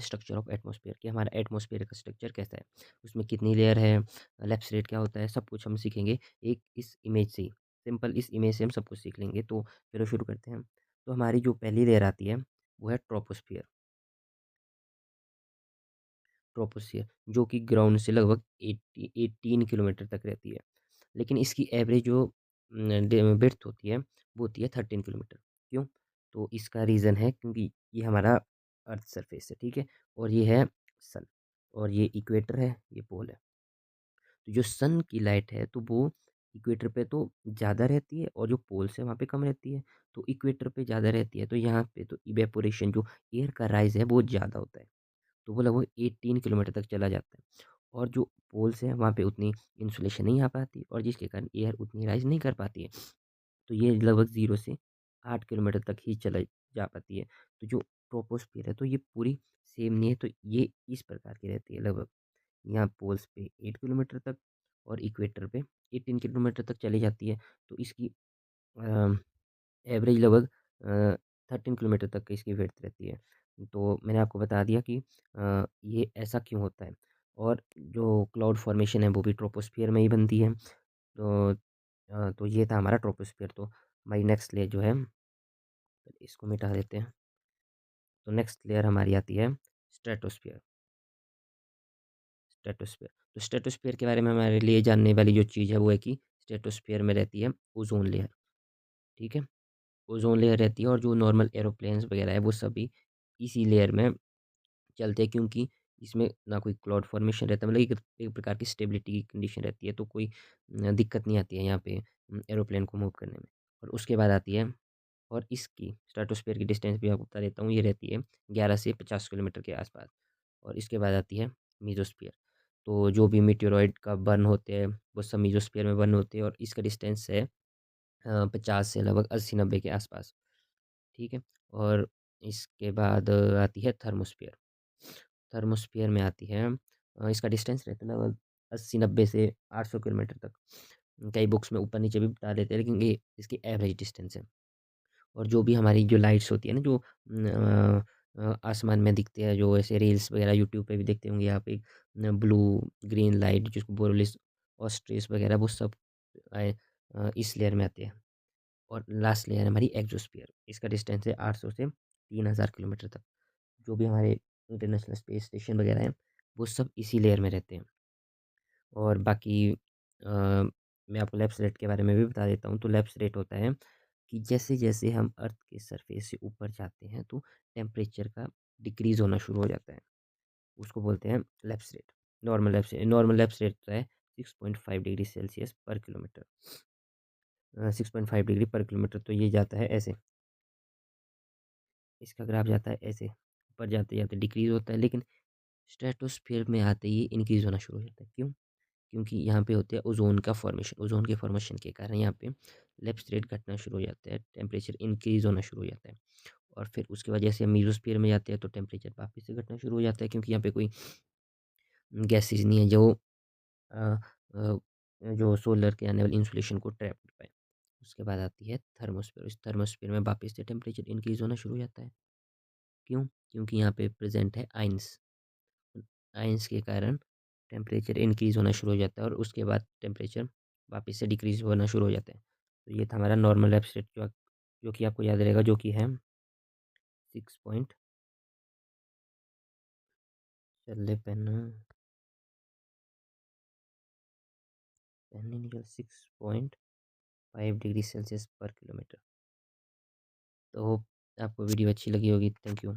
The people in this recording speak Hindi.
स्ट्रक्चर ऑफ एटमॉस्फेयर कि हमारा एटमॉस्फेयर का स्ट्रक्चर कैसा है, उसमें कितनी लेयर है, लैप्स रेट क्या होता है, सब कुछ हम सीखेंगे एक इस इमेज से ही। सिंपल इस इमेज से हम सब कुछ सीख लेंगे। तो चलो शुरू करते हैं। तो हमारी जो पहली लेयर आती है वो है ट्रोपोस्फियर। ट्रोपोस्फियर जो कि ग्राउंड से लगभग 18 किलोमीटर तक रहती है, लेकिन इसकी एवरेज जो विड्थ होती है वो होती है 13 किलोमीटर। क्यों? तो इसका रीज़न है क्योंकि ये हमारा अर्थ सरफेस है, ठीक है, और ये है सन, और ये इक्वेटर है, ये पोल है। तो जो सन की लाइट है तो वो इक्वेटर पे तो ज़्यादा रहती है और जो पोल्स है वहाँ पे कम रहती है। तो इक्वेटर पे ज़्यादा रहती है तो यहाँ पे तो इवेपोरेशन जो एयर का राइज है वो ज़्यादा होता है। तो वो लगभग 18 किलोमीटर तक चला जाता है, और जो पोल्स हैं वहाँ पे उतनी इंसुलेशन नहीं आ पाती और जिसके कारण एयर उतनी राइज नहीं कर पाती है। तो ये लगभग 0 से 8 किलोमीटर तक ही चला जा पाती है। तो जो ट्रोपोस्फियर है तो ये पूरी सेम नहीं है, तो ये इस प्रकार की रहती है लगभग। यहाँ पोल्स पे 8 किलोमीटर तक और इक्वेटर पे 18 किलोमीटर तक चली जाती है। तो इसकी एवरेज लगभग 13 किलोमीटर तक की इसकी विड्थ रहती है। तो मैंने आपको बता दिया कि ये ऐसा क्यों होता है, और जो क्लाउड फॉर्मेशन है वो भी ट्रोपोस्फियर में ही बनती है। तो ये था हमारा ट्रोपोस्फियर। तो हमारी नेक्स्ट लेयर जो है, इसको मिटा देते हैं। तो नेक्स्ट लेयर हमारी आती है स्ट्रेटोस्फियर। स्ट्रेटोस्फियर, तो स्ट्रेटोस्फियर के बारे में हमारे लिए जानने वाली जो चीज़ है वो है कि स्ट्रेटोस्फियर में रहती है ओजोन लेयर, ठीक है। ओजोन लेयर रहती है और जो नॉर्मल एरोप्लेन्स वगैरह है वो सभी इसी लेयर में चलते हैं, क्योंकि इसमें ना कोई क्लाउड फॉर्मेशन रहता है, मतलब एक प्रकार की स्टेबिलिटी की कंडीशन रहती है। तो कोई दिक्कत नहीं आती है यहाँ पे एरोप्लेन को मूव करने में। और उसके बाद आती है, और इसकी स्ट्रेटोस्फियर की डिस्टेंस भी आपको बता देता हूँ, ये रहती है 11 से 50 किलोमीटर के आसपास। और इसके बाद आती है मीजोस्फियर। तो जो भी मीटेoroid का बर्न होते हैं वो सब मीजोस्फियर में बर्न होते हैं, और इसका डिस्टेंस है 50 से लगभग 80-90 के आसपास, ठीक है। और इसके बाद आती है थर्मोस्फियर। थर्मोस्फियर में आती है, इसका डिस्टेंस रहता है लगभग 80-90 से 800 किलोमीटर तक। कई बुक्स में ऊपर नीचे भी बता देते हैं, लेकिन ये इसकी एवरेज डिस्टेंस है। और जो भी हमारी जो लाइट्स होती है ना, जो आसमान में दिखते हैं, जो ऐसे रील्स वगैरह यूट्यूब पे भी देखते होंगे आप, एक ब्लू ग्रीन लाइट जिसको बोरोलिस ऑस्ट्रिस वगैरह, वो सब इस लेयर में आते हैं। और लास्ट लेयर है हमारी एक्सोस्फीयर। इसका डिस्टेंस है 800 से 3000 किलोमीटर तक। जो भी हमारे इंटरनेशनल स्पेस स्टेशन वगैरह हैं वो सब इसी लेयर में रहते हैं। और बाकी मैं आपको लैप्स रेट के बारे में भी बता देता हूँ। तो लैप्स रेट होता है कि जैसे-जैसे हम अर्थ के सरफेस से ऊपर जाते हैं तो टेम्परेचर का डिक्रीज़ होना शुरू हो जाता है। उसको बोलते हैं lapse rate. Normal lapse rate होता है 6.5 डिग्री सेल्सियस पर किलोमीटर। 6.5 डिग्री पर किलोमीटर, तो ये जाता है ऐसे। इसका ग्राफ जाता है ऐसे, ऊपर जाते-जाते डिक्रीज़ होता है, लेकिन स्ट्रेटोस्फीयर में आते ही इंक्रीज़ होना शुरू हो जाता है। क्यों? क्योंकि यहाँ पे होता है ओज़ोन का फॉर्मेशन। ओज़ोन के फॉर्मेशन के कारण यहाँ पे लैप्स रेट घटना शुरू हो जाता है, टेम्परेचर इंक्रीज़ होना शुरू हो जाता है। और फिर उसके बाद जैसे हम मीज़ोस्फीयर में जाते हैं तो टेम्परेचर वापस से घटना शुरू हो जाता है, क्योंकि यहाँ पे कोई गैसेज़ नहीं है जो अ अ, जो सोलर के आने वाली इंसुलेशन को ट्रैप कर पाए। उसके बाद आती है थर्मोस्फीयर। इस थर्मोस्फीयर में वापस से टेम्परेचर इंक्रीज़ होना शुरू हो जाता है। क्यों? क्योंकि यहाँ पे प्रेज़ेंट है आयन्स। आयन्स के कारण टेम्परेचर इंक्रीज़ होना शुरू हो जाता है, और उसके बाद टेम्परेचर वापस से डिक्रीज़ होना शुरू हो जाता है। तो ये था हमारा नॉर्मल एब्सटेट, जो कि आपको याद रहेगा, जो कि है 6 पॉइंट, चल ले पेन, पेन नहीं निकल, 6.5 डिग्री सेल्सियस पर किलोमीटर। तो होप आपको वीडियो अच्छी लगी होगी। Thank you.